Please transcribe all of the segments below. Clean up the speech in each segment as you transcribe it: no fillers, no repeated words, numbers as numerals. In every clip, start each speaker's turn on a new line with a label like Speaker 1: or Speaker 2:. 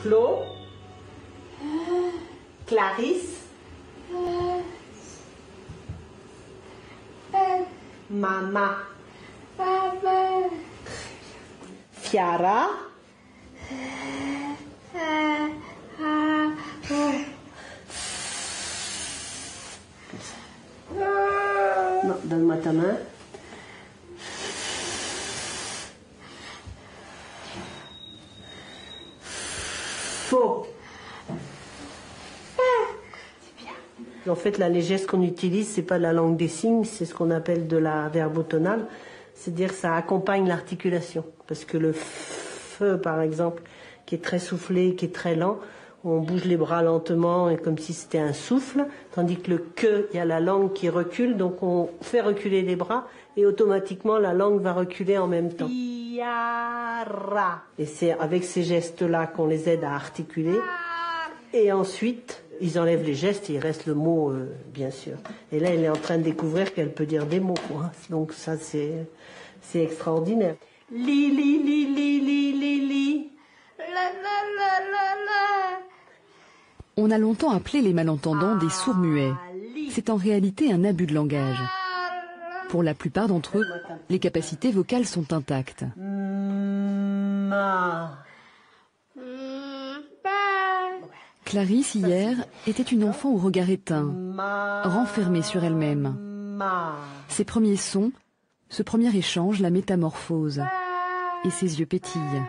Speaker 1: Clo. Clarisse. Mama. Chiara. Non, donne-moi ta main. Faux. En fait, là, les gestes qu'on utilise, c'est pas de la langue des signes, c'est ce qu'on appelle de la verbotonale. C'est-à-dire que ça accompagne l'articulation. Parce que le feu, par exemple, qui est très soufflé, qui est très lent, on bouge les bras lentement et comme si c'était un souffle. Tandis que le que, il y a la langue qui recule, donc on fait reculer les bras et automatiquement la langue va reculer en même temps. Iara. Et c'est avec ces gestes-là qu'on les aide à articuler. Et ensuite, ils enlèvent les gestes et il reste le mot, bien sûr. Et là, elle est en train de découvrir qu'elle peut dire des mots, quoi. Donc ça, c'est extraordinaire. Li, li, li, li, li, li, li. La, la, la, la, la.
Speaker 2: On a longtemps appelé les malentendants des sourds-muets. C'est en réalité un abus de langage. Pour la plupart d'entre eux, les capacités vocales sont intactes. Clarisse, hier, était une enfant au regard éteint, renfermée sur elle-même. Ses premiers sons, ce premier échange la métamorphose. Et ses yeux pétillent.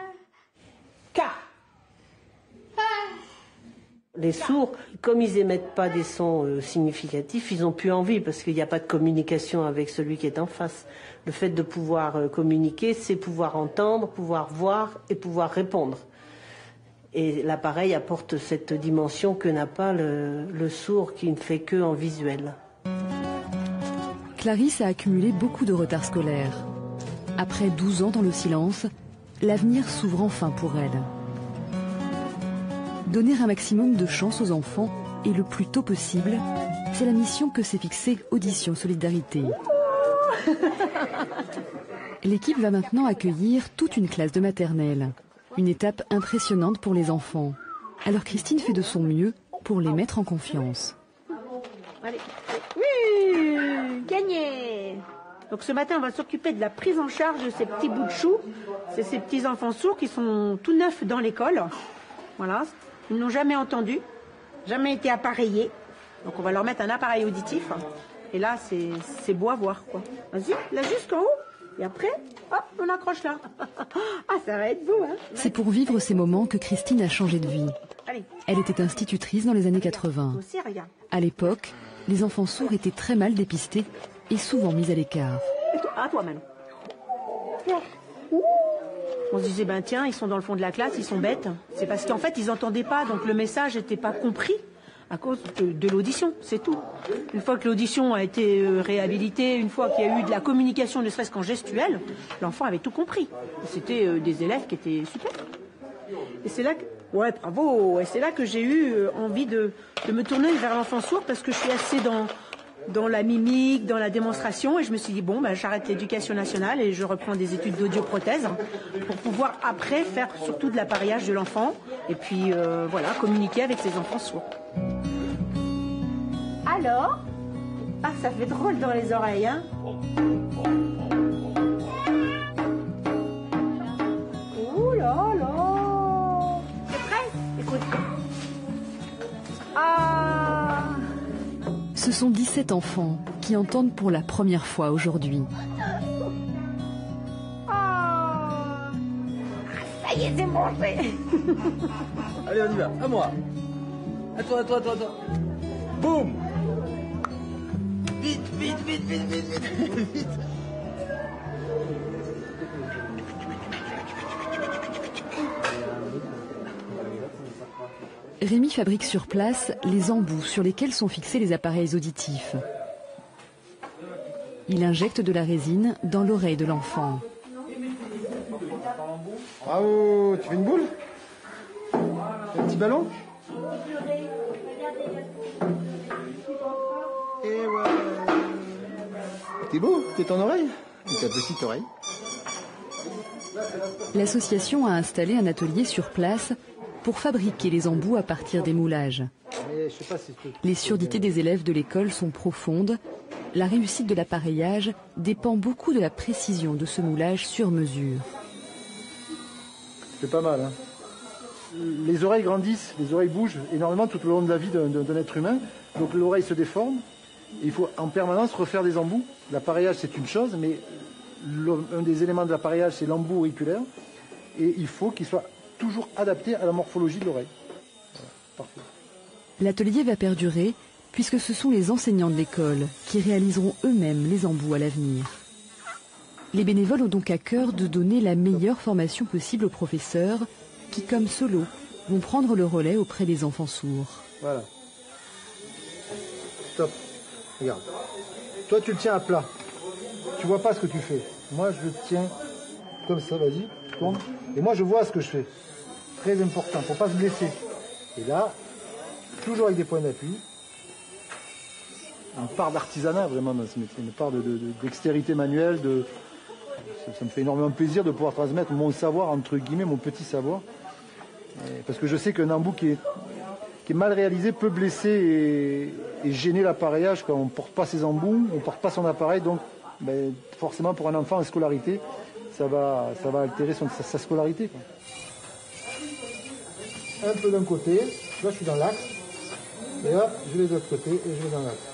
Speaker 1: Les sourds, comme ils émettent pas des sons significatifs, ils n'ont plus envie parce qu'il n'y a pas de communication avec celui qui est en face. Le fait de pouvoir communiquer, c'est pouvoir entendre, pouvoir voir et pouvoir répondre. Et l'appareil apporte cette dimension que n'a pas le sourd qui ne fait que en visuel.
Speaker 2: Clarisse a accumulé beaucoup de retard scolaire. Après 12 ans dans le silence, l'avenir s'ouvre enfin pour elle. Donner un maximum de chance aux enfants et le plus tôt possible, c'est la mission que s'est fixée Audition Solidarité. L'équipe va maintenant accueillir toute une classe de maternelle. Une étape impressionnante pour les enfants. Alors Christine fait de son mieux pour les mettre en confiance.
Speaker 3: Allez. Oui, gagné. Donc ce matin, on va s'occuper de la prise en charge de ces petits bouts de chou. C'est ces petits enfants sourds qui sont tout neufs dans l'école. Voilà. Ils n'ont jamais entendu, jamais été appareillés. Donc on va leur mettre un appareil auditif. Et là, c'est beau à voir, quoi. Vas-y, là jusqu'en haut. Et après, hop, on accroche là. Ah, ça va être beau, hein.
Speaker 2: C'est pour vivre ces moments que Christine a changé de vie.
Speaker 3: Allez.
Speaker 2: Elle était institutrice dans les années 80.
Speaker 3: Aussi, regarde.
Speaker 2: À l'époque, les enfants sourds étaient très mal dépistés et souvent mis à l'écart.
Speaker 3: À toi, Manon. On se disait, ben tiens, ils sont dans le fond de la classe, ils sont bêtes. C'est parce qu'en fait, ils n'entendaient pas, donc le message n'était pas compris à cause de l'audition, c'est tout. Une fois que l'audition a été réhabilitée, une fois qu'il y a eu de la communication, ne serait-ce qu'en gestuelle, l'enfant avait tout compris. C'était des élèves qui étaient super. Et c'est là que... Ouais, bravo. Et c'est là que j'ai eu envie de me tourner vers l'enfant sourd parce que je suis assez dans la mimique, dans la démonstration, et je me suis dit, bon, ben, j'arrête l'éducation nationale et je reprends des études d'audioprothèse pour pouvoir après faire surtout de l'appareillage de l'enfant et puis voilà, communiquer avec ses enfants sourds. Alors, ah, ça fait drôle dans les oreilles, hein. Ouh là là. T'es prêt? Écoute. Ah.
Speaker 2: Ce sont 17 enfants qui entendent pour la première fois aujourd'hui.
Speaker 3: Ah. Ça y est, c'est mangé.
Speaker 4: Allez, on y va. À moi. À toi. Boum. Vite.
Speaker 2: Rémi fabrique sur place les embouts sur lesquels sont fixés les appareils auditifs. Il injecte de la résine dans l'oreille de l'enfant.
Speaker 4: Bravo, tu veux une boule? Un petit ballon? Et ouais. T'es beau, t'es ton oreille? Et ta petite oreille?
Speaker 2: L'association a installé un atelier sur place pour fabriquer les embouts à partir des moulages. Les surdités des élèves de l'école sont profondes. La réussite de l'appareillage dépend beaucoup de la précision de ce moulage sur mesure.
Speaker 5: C'est pas mal, hein. Les oreilles grandissent, les oreilles bougent énormément tout au long de la vie d'un être humain. Donc l'oreille se déforme. Il faut en permanence refaire des embouts. L'appareillage, c'est une chose, mais un des éléments de l'appareillage, c'est l'embout auriculaire. Et il faut qu'il soit toujours adapté à la morphologie de l'oreille. Voilà, parfait.
Speaker 2: L'atelier va perdurer puisque ce sont les enseignants de l'école qui réaliseront eux-mêmes les embouts à l'avenir. Les bénévoles ont donc à cœur de donner la meilleure formation possible aux professeurs qui, comme Solo, vont prendre le relais auprès des enfants sourds.
Speaker 5: Voilà. Stop. Regarde. Toi, tu le tiens à plat. Tu vois pas ce que tu fais. Moi, je le tiens comme ça, vas-y, tourne. Et moi, je vois ce que je fais. Très important, pour pas se blesser. Et là, toujours avec des points d'appui. Une part d'artisanat, vraiment, dans ce métier. Une part d'extérité manuelle. Ça me fait énormément plaisir de pouvoir transmettre mon savoir, entre guillemets, mon petit savoir. Parce que je sais qu'un embout qui est mal réalisé peut blesser et gêner l'appareillage quand on ne porte pas ses embouts, on ne porte pas son appareil. Donc, forcément, pour un enfant en scolarité, ça va altérer sa scolarité, quoi. Un peu d'un côté, là je suis dans l'axe, et là je vais de l'autre côté et je vais dans l'axe.